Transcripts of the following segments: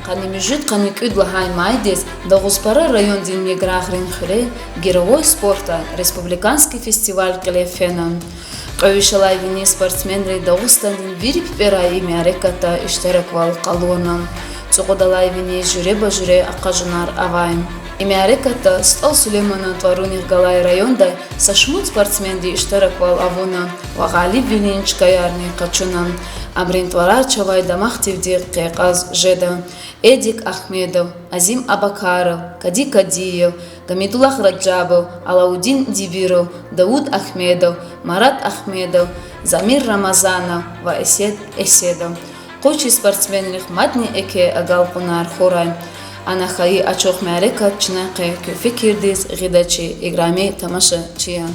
Канимижит каникюдлахай майдес, Дагуспара райондин миграхрин хре, герой спорта, республиканский фестиваль Клефенан. Кавишалайвини спортсменри Дагустанин вилик пераи мяреката иштараквал калуанам. Цугудалайвини жюре хкажунар авайм. Имяреката стал Сулеймана Тваруних Галай районда сашмут спортсменди иштараквал авуна, вагали вилинчкаярни качунам. Амрин Твара Чавай Дамахтивди Кеказ Жеда, Эдик Ахмедов, Азим Абакаров, Кади Кадиев, Гамидуллах Раджабов, Алаудин Дибиров, Дауд Ахмедов, Марат Ахмедов, Замир Рамазанов, Ваэсед Эседов. Кочи спортсменрих Мадни Эке Агалкунар Хорай. Анахаи Ачох Мярека Чнаке Кюфикирдис Гидачи Играми Тамаша Чия.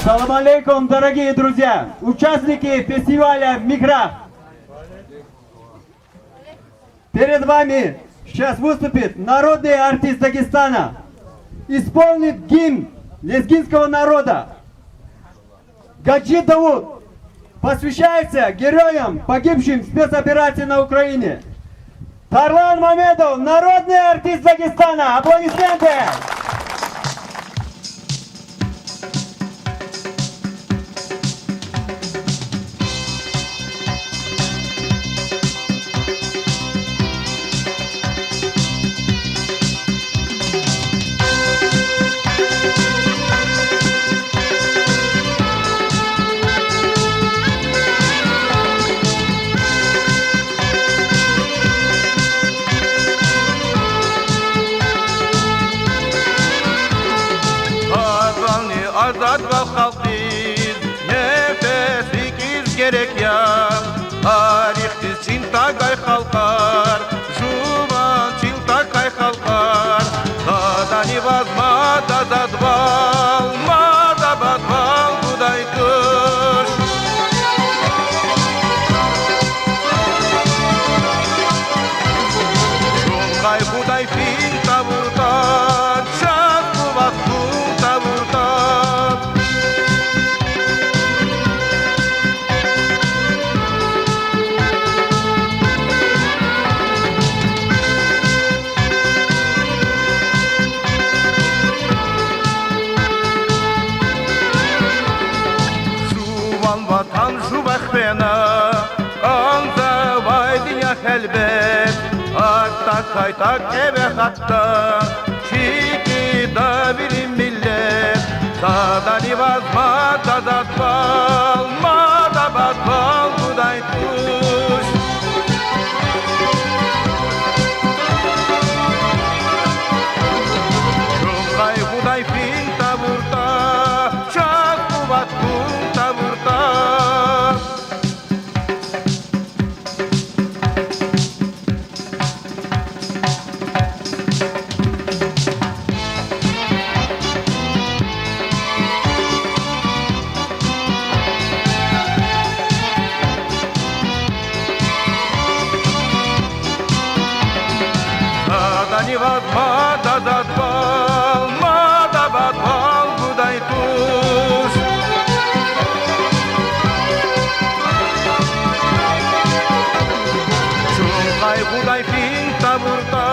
Ассаламу алейкум, дорогие друзья, участники фестиваля Миграх. Перед вами сейчас выступит народный артист Дагестана, исполнит гимн лезгинского народа. Гаджи Дауд посвящается героям, погибшим в спецоперации на Украине. Тарлан Мамедов, народный артист Дагестана. Аплодисменты! elbet Hatta kaytak eve hatta Çiki da bir millet Sadani vazma tadat bal Mada bat bal buday tuş Şungay buday fin taburta Şak kubat kun taburta Mada dat bal, mada bat bal buday tuş Şungay buday fin taburta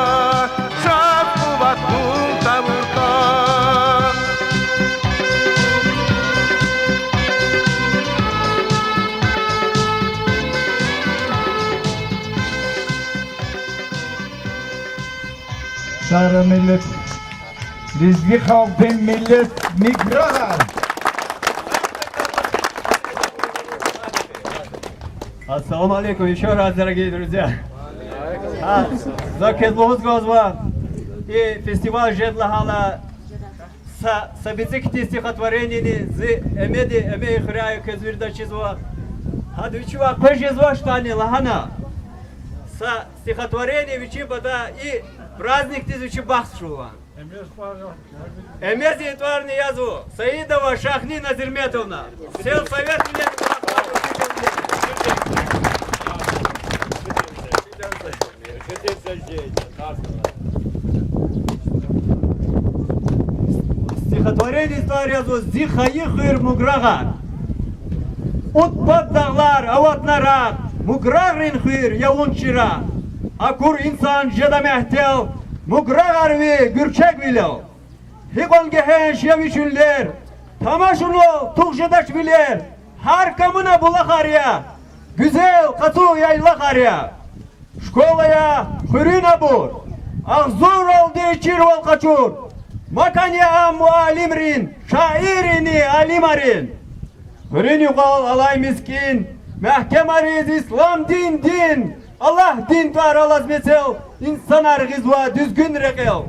Şak kubat kun taburta Sarı millet, rizki halkın millet migraha. Ассаламу алейкум, еще раз, дорогие друзья. За Кедлугузгозва и фестиваль Жедлахала события стихотворения з эмеди хряю кезвирда чизва. Хадвичува пежизва штани лахана. Са стихотворение вичи бада и праздник тиз вичи бахшува. Эмези тварни язу. Саидова Шахни Назирметовна. Сел совет мне. Стихотворение история зихаи хыр муграга. От под дағлар, ават нарак, муграгрин хыр явунчира. Акур инсан жеда мехтел, муграгарви гürçek билел. Хигон гехен шевичүллер, тамашуну туğжедаш билер. Har kamına bulakar güzel katı yaylakar ya. Школая хырына бур, ахзур алды чирвал качур. Макания муалимрин, шаирини алимарин. Хырын югал алай мискин, мәхкемариз ислам din. Allah din var alaz mesel, insan argizva düzgün rekel.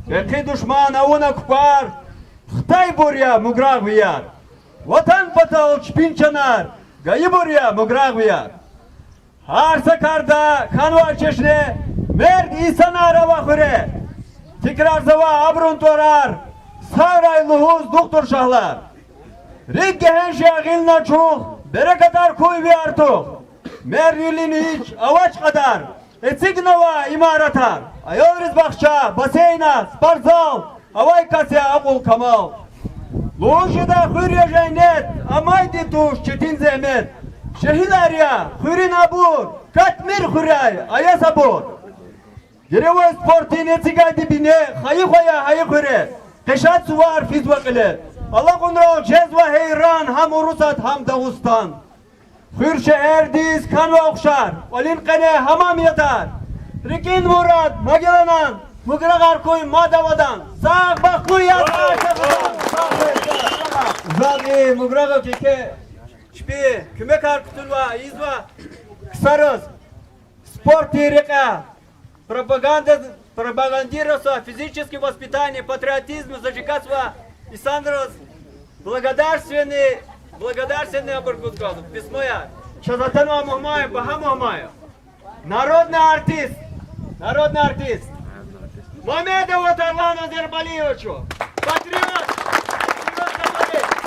Eki düşman avuna kupar, Xtay burya mugrag viyar. Vatan patal çpinçanar, gayı burya mugrag viyar. Har sakarda kanva çeşne, merd insana arava hüre. Tikrar zava abrun torar, savray luhuz doktor şahlar. Rik gehen şahil naçuh, berekatar kuy vi artık. Mer yülin hiç avaç kadar, etsignova imaratar. Ayolriz bakşa, baseyna, sparzal, avay kasya akul kamal. Luhuşida hürya jaynet, amaydi tuş çetin zehmet. Şehil ya, hürin abur, katmir hüray, ayas abur. Gerevoy sportin etsigay dibine, hayı koya hayı hüre. Keşat suvar fiz vakile. Allah kunro cezva heyran, ham Urusat ham Dağustan. Hürşe erdiz kanva okşar, olin kane hamam yatar. Rikin Murat, Magelanan, Mugragar koy madavadan. Sağ baklı yatar. Zadi Mugragar keke. Шпи, küme karkutulva, izva, kısarız, спорт и река, пропагандировство, физическое воспитание, патриотизм, зажигательство, и сандрос, благодарственный оборгузгазу, письмо я, Чазатанова Мухмаю, Баха Мухмаю, народный артист, Мамедову Тарлану Азербалиевичу, патриот,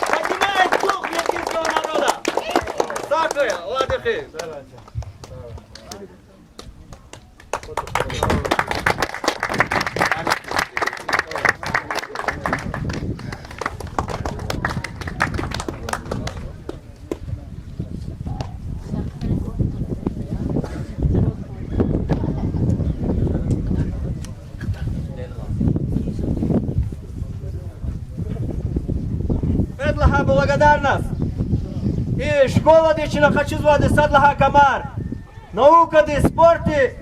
поднимает дух лезгинского народа. Сакая, ладыхи. Благодарность. И школа дичина хочу звать Садлаха Камар. наукады, спорты.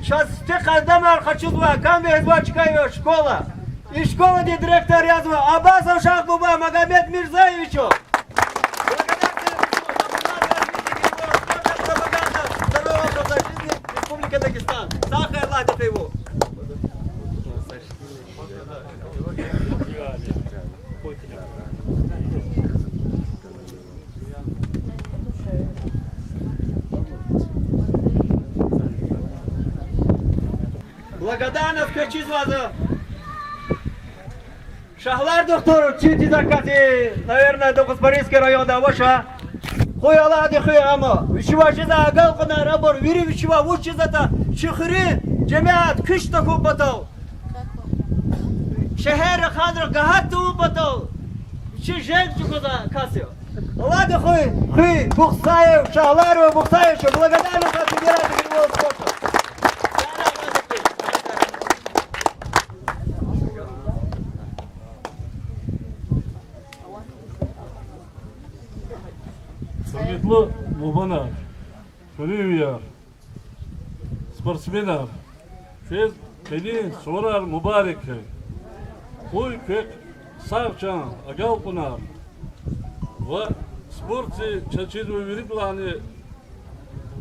Сейчас ты когда хочу два, камбе звачкаю школа. И школа де директор язва Абасов Шахбуба Магомед Мирзаевичу. Республика Дагестан. Сахар ладит его. Благодарность Качизваза. Шахлар доктору чити закати, наверное, до Куспаринский район, да, ваша. Хуй Аллахи хуй ама. Вичува жиза агал кона рабор, вири вичува вучизата, чихри, джамиат киш таку батал. Шехер хадр гахат ту батал. Чи жен чукоза касио. Аллахи хуй Бухсаев, Шахлару Бухсаев, благодарность за федерацию мирового спорта. Светло Мубанар, Шуривия, спортсменар, фез пели Сурар Мубарик, ой как Савчан, Агалпунар, в спорте чачидвы вириплане,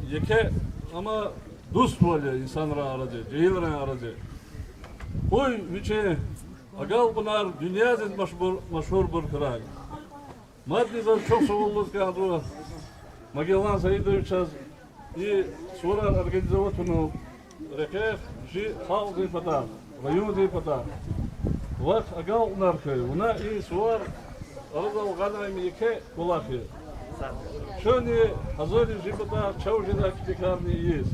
яке ама дуст воля инсанра араде, джейлра араде, ой виче Агалпунар дünyazen машхур буркрай. Матнизан çok соғылыз кадру Магеллан Саидович и Сурар организовательного рекеф жи халзы Путар, райондин Путар. Вах агал нархы, уна и Сурар арзал ганайми яке кулахи. Шони hazori жи Путар чаужина китикарни есть.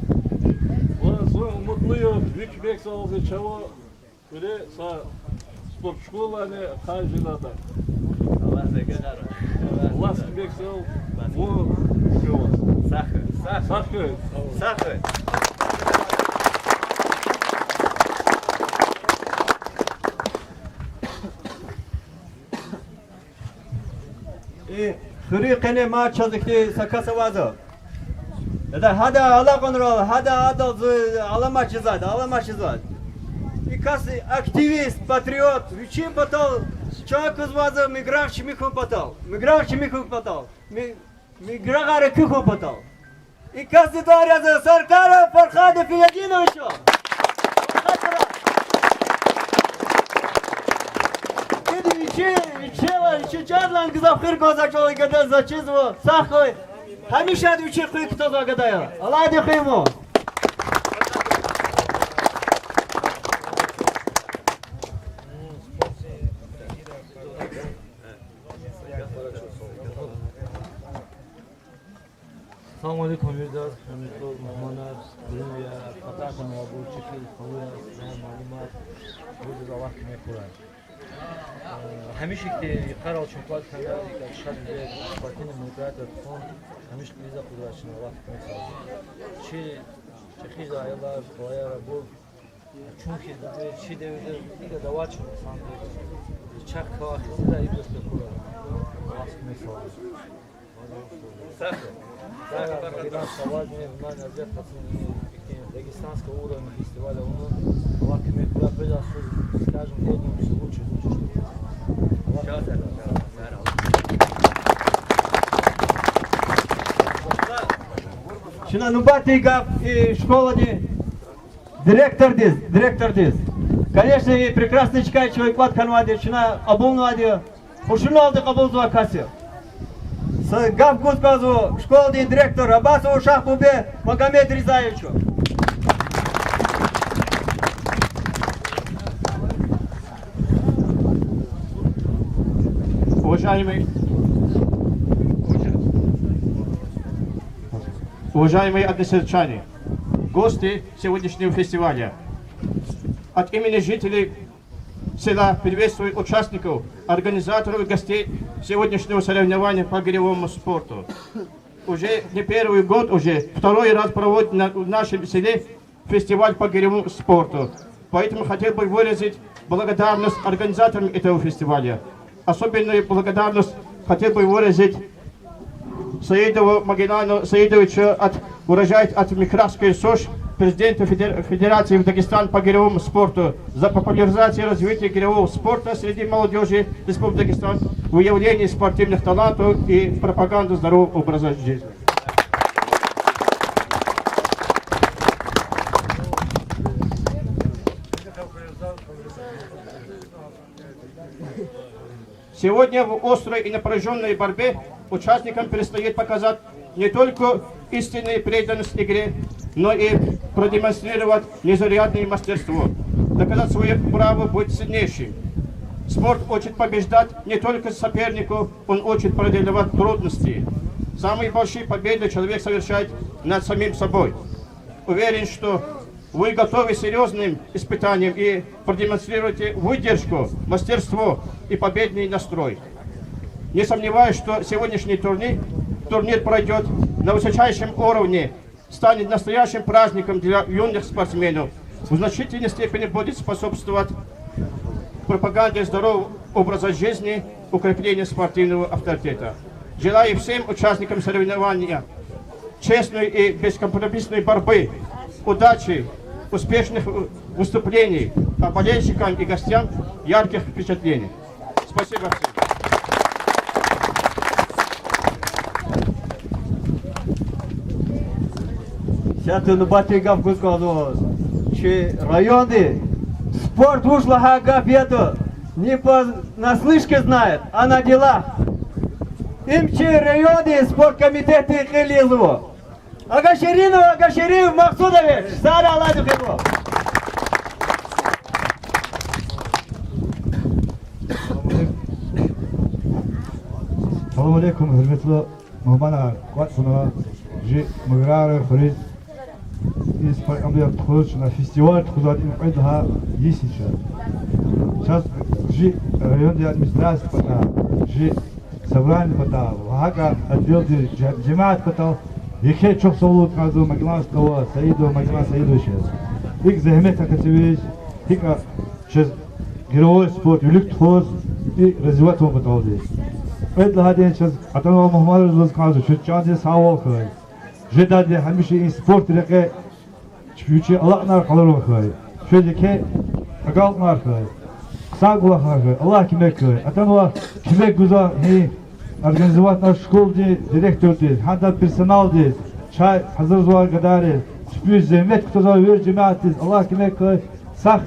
Вазу мутлую викбек салзы чаво уре са спортшколаны хажинада. Ласки бексел, Сахар. И хрикене ма чазыхти сакасавазо. Это хада ала конрол, хада адал алама чизад. И касы активист, патриот, вичи потал. Человек из ваза мигрант чемиху потал, миграгары киху потал. И каждый дворя за Саркара Фархада Фиядиновичу. Вичела, чадлан гзавхир гозачол гадал зачизво, сахой. Хамиша вичи хуй кто загадая. Аллах дихему. Assalamu alaikum Yurdar, Hamidul, Mahmanar, Ruya, Fatah, Abu Chikil, Khawiya, Malumat, Buzuz Allah kime Kur'an. Hamishe ki qaral chumpat kana shad de patin mudrat fond hamish liza qudratin Allah kime saz. Chi khiza aylar qoya rabu chunki chi devde diga davach sande. Chak kha khiza ibs Kur'an. Allah kime saz. Иран сегодня на назад дагестанского уровня фестиваля лаками куда скажем одним все лучше. Шина нубати гав и школа не директор дис. Конечно, и прекрасный чекай человек ват канвади, шина обулнвади, ушину алды кабулзва каси. Гав Гузказу, школьный директор Абасову Шахбубе Магомед Ризаевичу. Уважаемые односельчане, гости сегодняшнего фестиваля, от имени жителей села приветствует участников, организаторов и гостей сегодняшнего соревнования по гиревому спорту. Уже не первый год, второй раз проводит в нашем селе фестиваль по гиревому спорту. Поэтому хотел бы выразить благодарность организаторам этого фестиваля. Особенную благодарность хотел бы выразить Саидову Магинану Саидовичу выражает от Михрасской СОЖ президента Федерации в Дагестан по гиревому спорту за популяризацию и развитие гиревого спорта среди молодежи Республики Дагестан, выявление спортивных талантов и пропаганду здорового образа жизни. Сегодня в острой и напряженной борьбе участникам предстоит показать не только истинную преданность игре, но и продемонстрировать незаурядное мастерство, доказать свое право быть сильнейшим. Спорт учит побеждать не только сопернику, он учит преодолевать трудности. Самые большие победы человек совершает над самим собой. Уверен, что вы готовы к серьезным испытаниям и продемонстрируете выдержку, мастерство и победный настрой. Не сомневаюсь, что сегодняшний турнир пройдет на высочайшем уровне, станет настоящим праздником для юных спортсменов. В значительной степени будет способствовать пропаганде здорового образа жизни, укреплению спортивного авторитета. Желаю всем участникам соревнования честной и бескомпромиссной борьбы, удачи, успешных выступлений, а болельщикам и гостям ярких впечатлений. Спасибо всем. Сейчас на батыгав гусказу, че районы спорт ушла хага пьету, не наслышке знает, а на делах. Им че районы спорт комитеты хелизу. Агаширин Максудович, Сара Ладухево. Салам алейкум, hürmetli Muhammad Quatsuna, Ji Mugrare Frid, из Парамбия Тхуч на фестиваль Тхузат Инфайдха Есича. Сейчас Ji районная администрация пата, Ji собрание пата, Вагака отдел джемаат пата, Ехе çok soğuk kazu Maglan Stava, Saido Maglan Saidoviç. İlk zahmet akativiç, ilk çiz герой спорт, вилик тхоз и развивать его потолди. Это хадин чиз, атана Мухаммад Раздоз казу, что чанди савал хай. Жедади хамиши ин спорт реке, чпючи Аллах нар халару хай. Что деке агал нар хай. Сагула хай, Аллах кимек хай. Атана кимек гуза хи. Организовать наш школ директор здесь, ханда персонал здесь, чай hazır zuwa gadare, спюсь земет, кто за вер джемаат здесь, Аллах кимек сах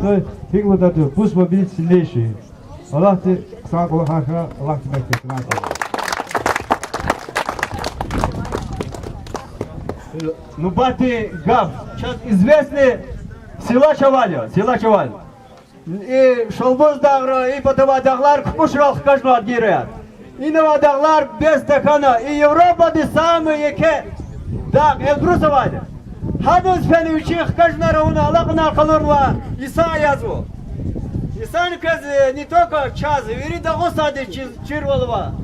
хигло дату, пусть победит сильнейший. Аллах ты сам Аллаха, Аллах кимек Ну бати гав, сейчас известный села Чаваль. И шолбоз дагра, и потова даглар купушрал хкажунай гирят. И навадагlar без стакана, и Европа самые яке даг элдрусовали. Хадус феневичи хкажунай уна Аллахна халорла Иса язву. Иса не только час, вери дагосади чирволова.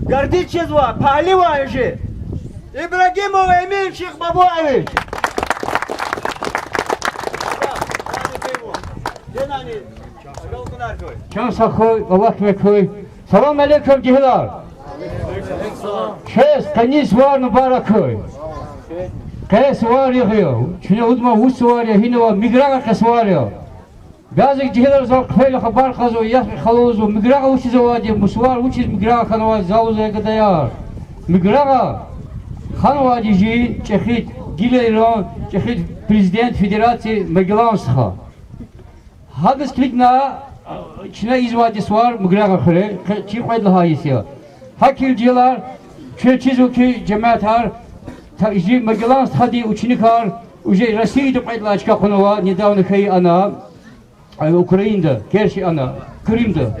Гордит чезва, палива же. Ибрагимов Эмин Ших Бабуевич. Can sakhoy, Allah mekhoy. Salam aleykum cihlar. Kes kanis var mübarekoy. Kes var yağıyor. Çünkü udma vus var ya, hine var migraga kes var ya. Bazı cihlar zor kfeyle haber kazo, yasmi khalozo, migraga uçiz var ya, musvar uçiz migraga kanwa zavuza kadar. Migraga kanwa dici çekhit gile İran, çekhit prezident federasyonu Meglanskha. Hadis klikna Çin'e izvadis var, migraga khare, çi qaydla hayisiya. Hakilciler, çeçizuki cemaatlar, ji Meglansk hadi ученикар, уже Россия qaydla açka konova, недавно хей она, Украинда, Керчи она, Крымда,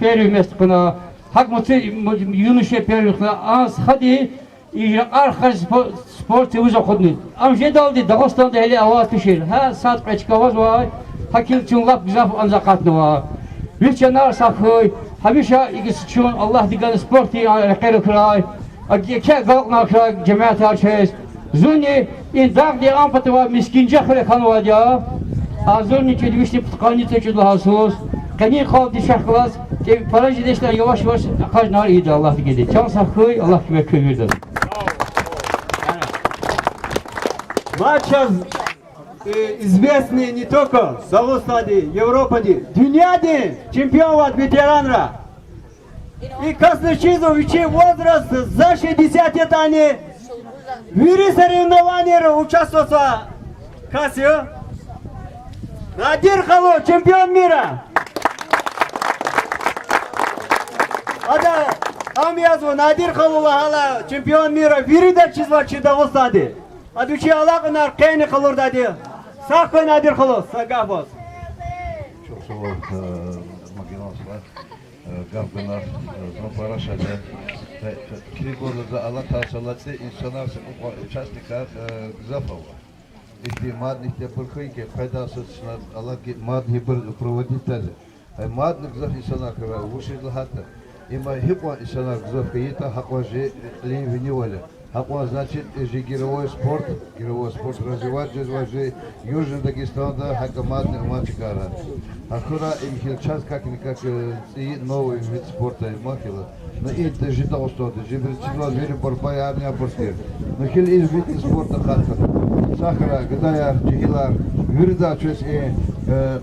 первое место она, хак моци юноше первых на анс хadi, и архар спорт уже ходит. Амже далди Дагестанда hele аваз пишер, ha saat qaçka vaz var. Hakil çunlap güzel anzakatlı var. Bir çanar sakıy, hamişa ikisi çun Allah digan sporti rekere kıray. Ake galkna kıray cemaat açız. Zuni in dağdi ampatı var miskince kıray kanı var ya. Azuni çedivişti pıtkanı teçidli hasus. Kani kaldı şahkılas. Parajı deşler yavaş yavaş hkажунай iyiydi Allah'ı gidi. Can sakıy Allah kime kövürdü. Матч известный не только в Саусаде, Европаде, дюняде чемпионат ветеранра. И Красночизовичи возраст за 60 лет они в мире соревнований участвовали. Касио. Надир Халу, чемпион мира. Ада Амиязу Надир Халу Лахала, чемпион мира. Вирида чизвачи Дагустаде. Адучи Аллахынар кайны Халурдаде. Сахой Надир Халу, сагабос. Çok sağ ol makinaslar. Gavgılar, zoparashadı. Kirigorda Allah tasalatı insanlar участников Запава. Если мадных те прохойки, файдасы Allah мадный проводитель. Мадных зав insanlar вышли лахата. Има хипа insanlar зав каита хакважи ливнивали. Хаква значит жергейровой спорт развивать же Южный Дагестан хакамадный мальчикара. Ахура им сейчас как новый вид спорта махила. Но и даже того что жибричила вери борьба армия борьбы. Но хил из вид спорта хатка. Сахара гадая жигилар вирда чес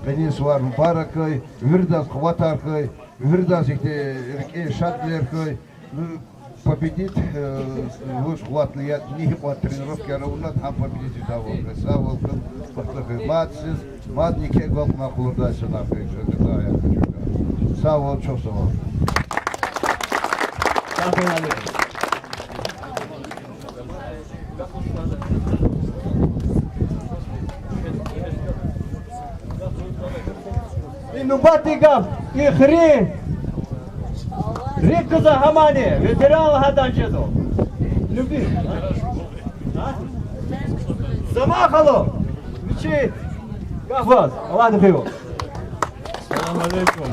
конечно вар баракой вирда хватаркой вирда зихте шатлеркой победит луч хват лет не по тренировке равно там победить того красавов мацис мадники гол на хлордася на фейже гадая саво чосово Ну батигав и хри Рикка за хамани, ветеран хаданчезу. Люби. Замахало. Вичи. Гафаз. Аллах дхио. Салам алейкум.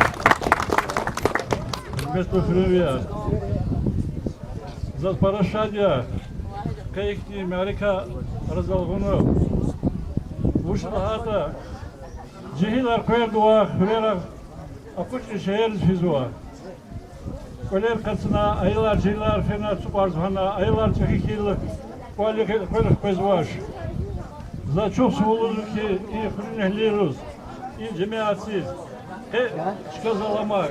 Место привет. За парашадия. Кайхни Америка разалгуну. Ушрахата. Жигилар койдуа, хвера. Акучи шehir физуа. Öler katsına aylar cilar fena subarzhana aylar çekil koyup bezvaş. За çok sağolur ki iyi fırınehliyoruz. İyi cemaatsiz. Çıkazalama.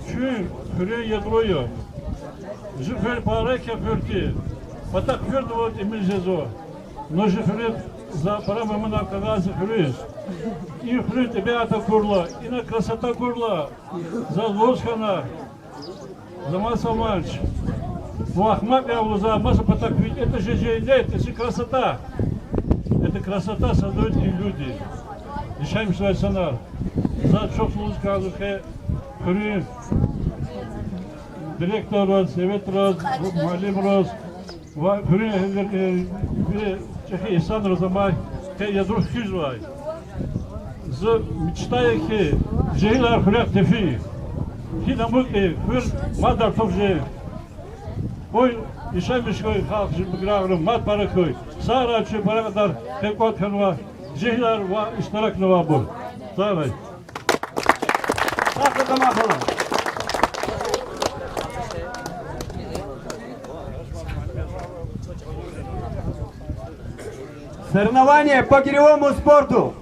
Şu fırın yadroyu. Жифер параке фырти. Потак фырду вот имельзезо. Но жифер за парамы на кагазе фырыз. И фыры тебя это курла. И на красота курла. За лошхана. За масса манч. Вахмак я за масса потак ведь это же нет, это же красота. Это красота создают и люди. Решаем свой сонар. За что служка азухе фыры. Директор роз, совет роз, малим роз, чехи исан розамай, те ядрух хижвай. За мечтая ки жейлар хряк тефи, ки намуки фыр мадар товже. Ой, ишай мишкой халк жибграврым мат паракой, сара чу паракадар текот ханва, жейлар ва иштарак нова бур. Сарай. Сахта тамахала. Соревнования по гиревому спорту.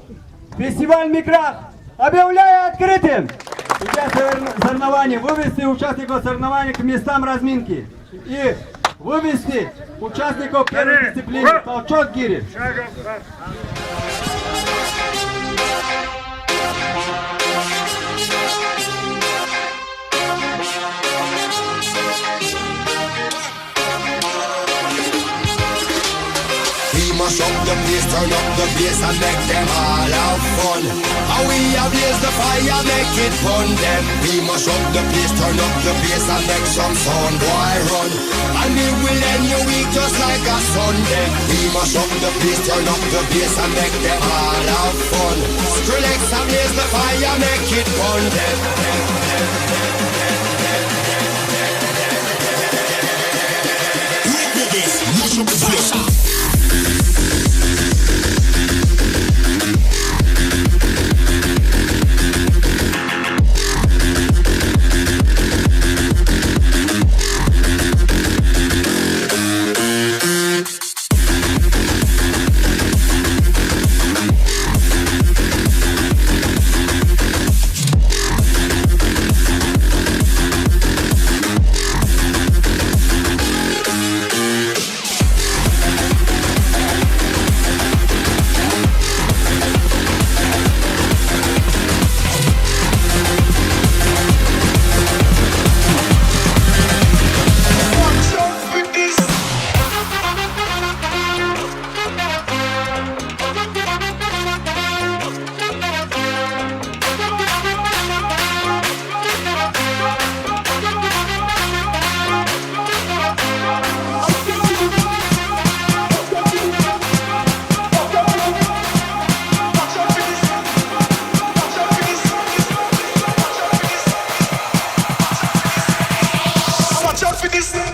Фестиваль Микрах объявляю открытым. Сейчас соревнования. Вывести участников соревнований к местам разминки. И вывести участников первой дисциплины. Толчок гири. Mash up the place, turn up the bass and make them all have fun. And we ablaze the fire, make it fun them. We mash up the place, turn up the bass and make some sound, boy run. And we will end your week just like a Sunday. We mash up the place, turn up the bass and make them all have fun. Skrillex ablaze the fire, make it fun them. Mash up the place.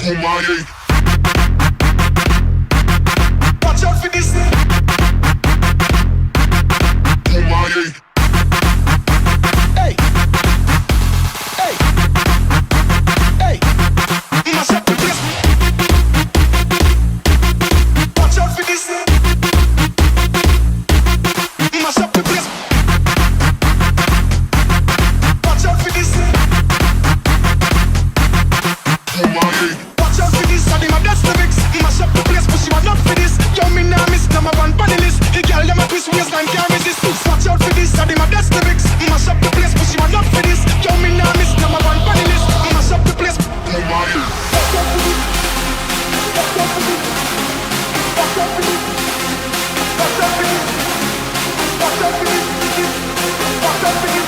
Watch out for this. Hey, hey, hey, mash up the place. Watch out for this. Mash up the place. Watch out for this. Watch out for this. I think that's the mix. Mash up the place, but she was not for this. Yo, me now miss number one panelist. The girl them a twist waistline can't resist. Watch out for this. I think that's the mix. Mash up the place, but she was not for this. Yo, me now miss number one panelist. Mash up the place. Watch out for this. Watch out for this. Watch out for this. Watch out for this. Watch out for this. Watch out for this.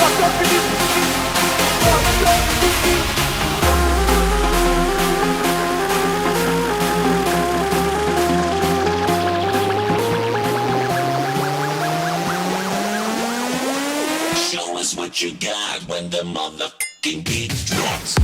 Watch out for this. Watch out for this. Show us what you got when the motherfucking beat drops.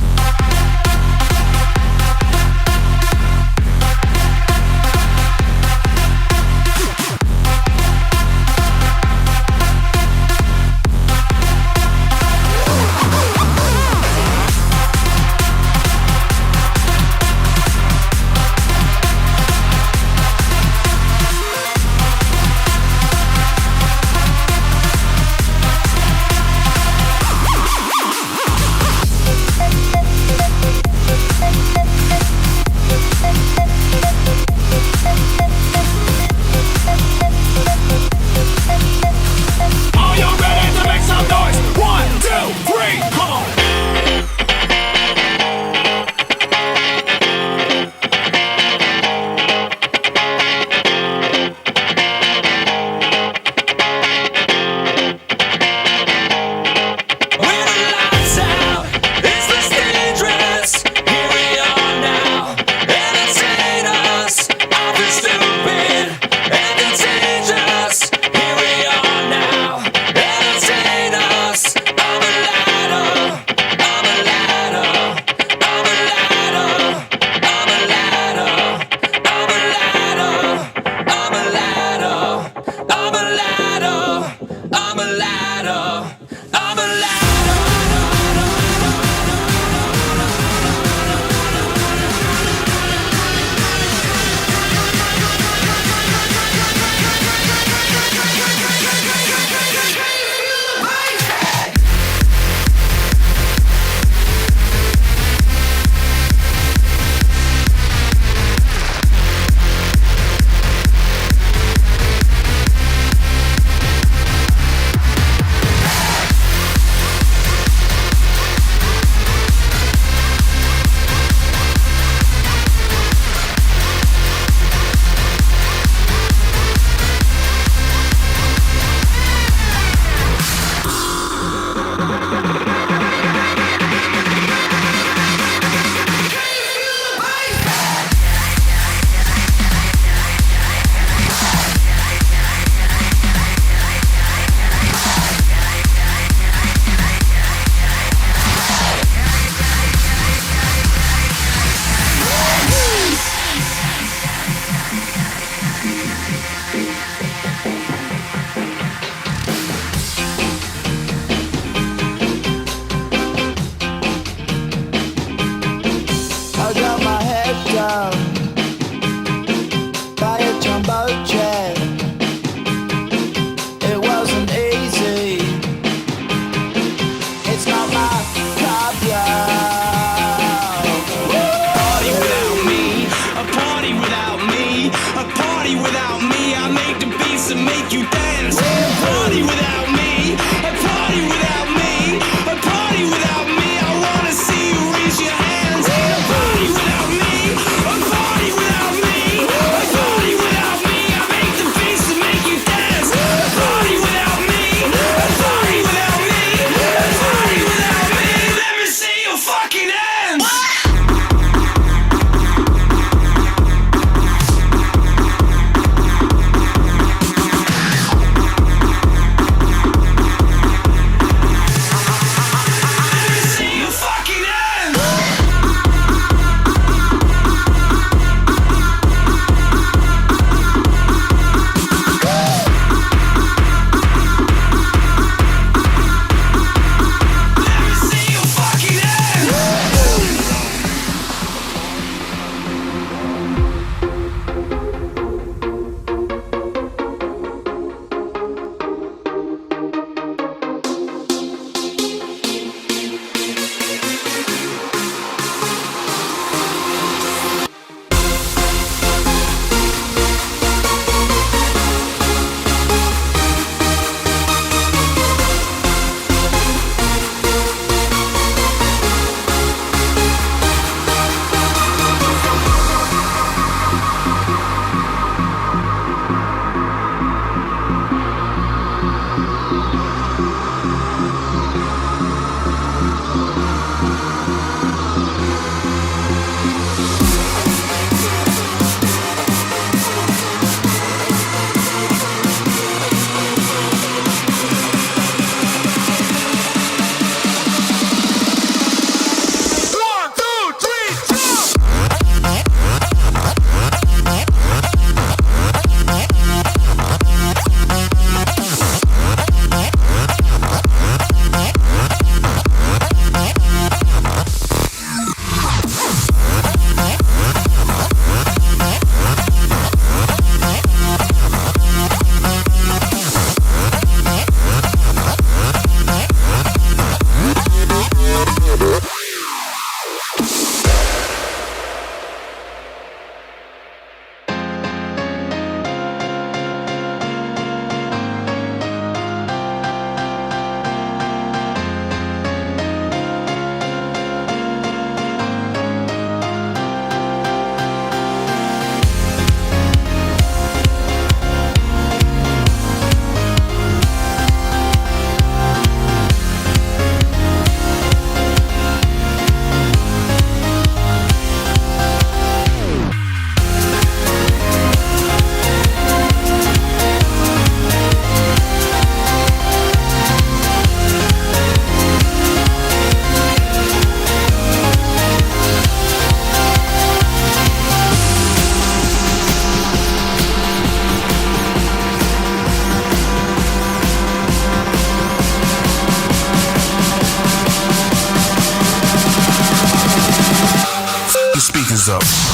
hands up.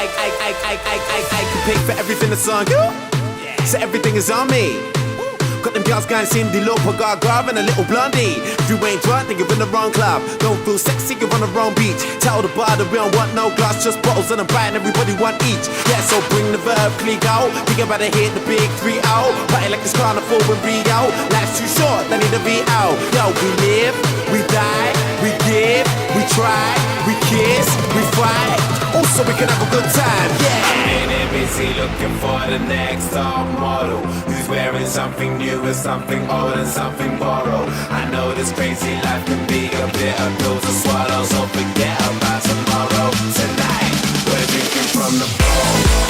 I can pay for everything that's on you. So everything is on me. Got them girls going Cindy Lauper, Gaga and a little blondie. If you ain't drunk, then you're in the wrong club. Don't feel sexy, you're on the wrong beach. Tell the bar that we don't want no glass, just bottles and a bite and everybody want each. Yeah, so bring the verb, click out. Think about to hit the big 3 out. Party like this carnival in Rio. Life's too short, they need to be out. Yo, we live, we die, we give, we try, we kiss, we fight. Also we can have a good time, yeah. I'm in busy looking for the next top model who's wearing something new and something old and something borrowed. I know this crazy life can be a bit of pills to swallow, so forget about tomorrow. Tonight we're drinking from the bowl.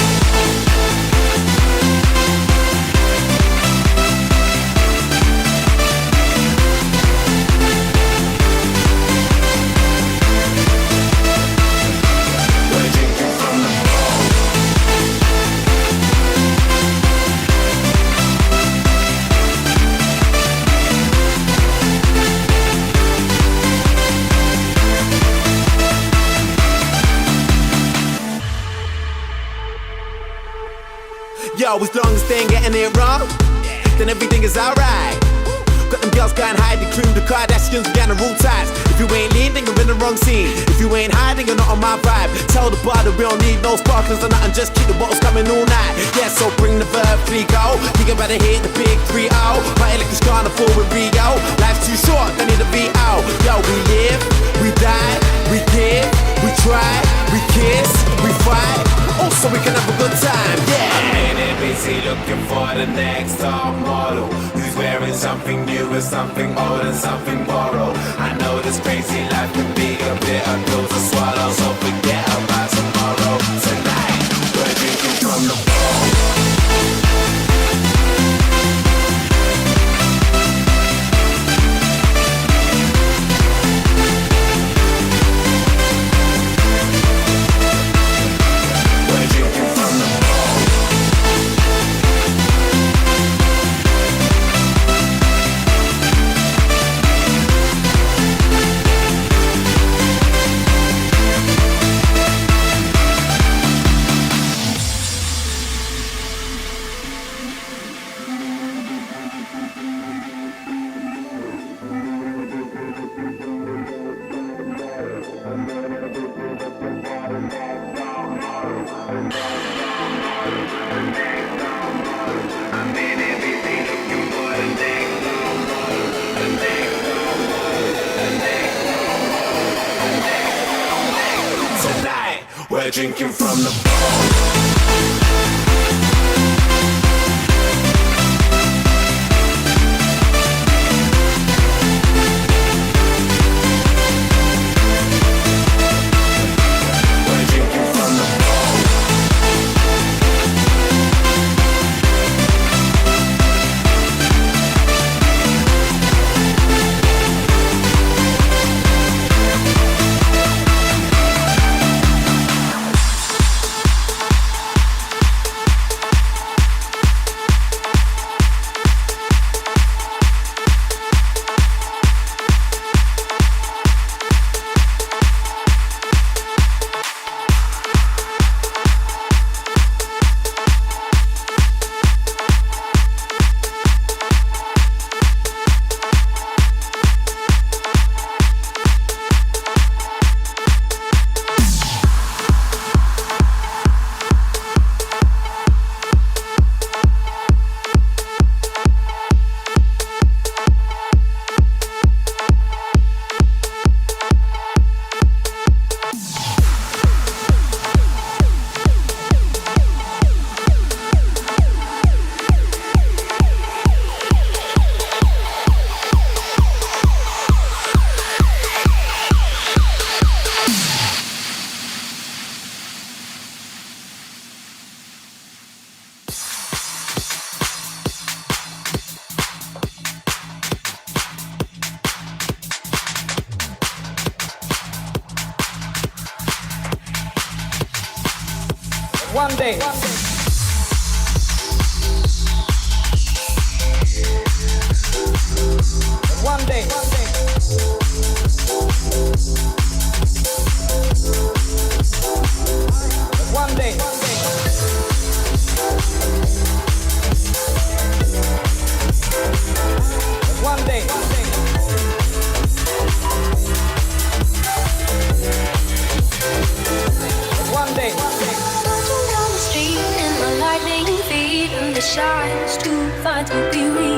Yo, as long as they ain't getting it wrong, then everything is alright. Got them girls going hide, the cream, the Kardashians, we on the rule ties. If you ain't lean, then you're in the wrong scene. If you ain't hiding, you're not on my vibe. Tell the bar that we don't need no sparklers or nothing, just keep the bottles coming all night. Yeah, so bring the verb, click out. Think about to hit the big 3 out. Party like this carnival in Rio. Life's too short, they need to be out. Yo, we live, we die, we give, we try, we kiss, we fight. Also we can have a good time, yeah. I'm in it busy looking for the next top model who's wearing something new and something old and something borrowed. I know this crazy life can be a bit of pills to swallow, so forget about tomorrow. Tonight we're drinking from the bowl. We're drinking from the bowl. One day. One day. One day. shines to fight to be real.